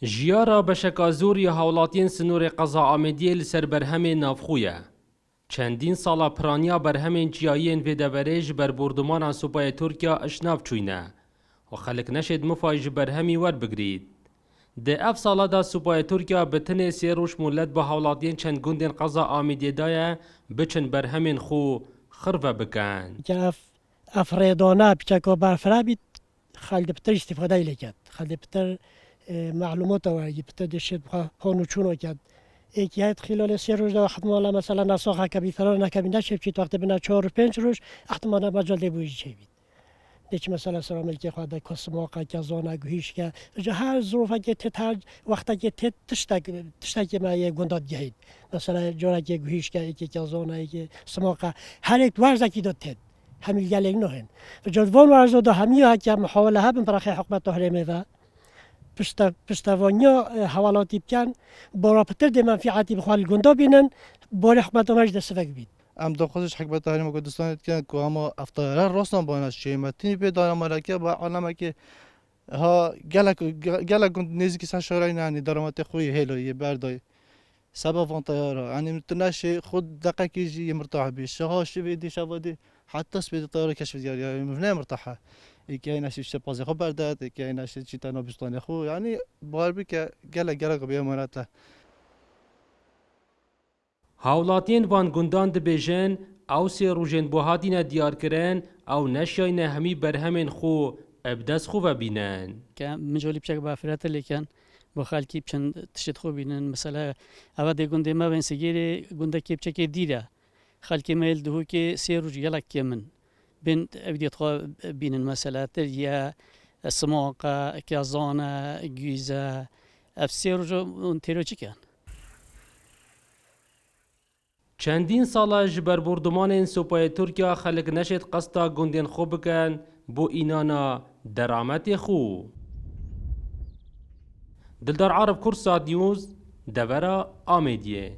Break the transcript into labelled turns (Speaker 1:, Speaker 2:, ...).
Speaker 1: جیارا بشکا زوری هاولاتین سنور قضا آمدیه لسر برهم نافخویه. چندین سالا پرانیا برهم جیایین و دبریج بر بردمان سوپای ترکیا اشناف چوینه و خلق نشد مفایج برهمی ور بگرید. ده اف سالا دا سوپای ترکیا بتنه سیروش مولد به هاولاتین چند گندین قضا آمدیه دایه بچن برهم خو خرفه بکن.
Speaker 2: که افریدانه بچکا برفره بید خلد بتر استفاده لکد خلد بتر معلومات آوردی بتر دشت هانو چونو کرد یکی هایت خلال 3 روز دا احتمالا مثلا نساخه کبی فرار نکبی نشب چید وقت بنا 4 و 5 روز احتمالا مجال دی بویی چه بید دیگه مثلا سرامل که خواهد کسماقه که زانه گویش که هر ظروفه که تت هر وقتا که تت تشتک ما یه گنداد گهید مثلا جوره که گویش که که زانه که سماقه هر یک ورزه که داد تت همین گله نهن جدوان ورزه دا همیه که محاوله هم برای حکومت تحریمه و پشتوانیا حوالاتی بکن برای پتر دی منفعتی بخوال گندا بینن برای حکومت مجد سفک بید
Speaker 3: ام دخوزش حکومت تحریم کردستان که اما افتاره راستن بانش شیمتینی به دارم مرکه با عالمه که ها گلک نزدیک سن شورای نه درامات خوی هلوی بردای سبب وان طیاره يعني متناش خود دقيقة يجي مرتاح بيه شغال شي دي شوادي حتى سبيد الطيارة كشف ديالي يعني مبنى مرتاحة كاين شي بازي خو بردات كاين شي تانا بستاني خو يعني باربي قال بيا مراته
Speaker 1: هاولاتین وان گندان دبیجن او سی روژن بوهادین دیار کرن او نشاین همی برهمن خو ابدس خو و بینن.
Speaker 4: که مجالی بچه با فرات لیکن با خالکی بچن تشت خو بینن مثلا اول گنده ما بین سگیری گنده کی بچه کی دیره خالکی میل دهو که 3 روز یلک کمن بین ابدیت خو بینن مثلا تریا سماقه کازانه گیزه اف 3 روز اون تیرو چیکن.
Speaker 1: چندین سالا جبر بردمان سوپای ترکیا خلق نشد قصدا گندین خو بکن بو اینانا درامت خو. دلدار عرب کرسا دیوز دورا آمیدیه.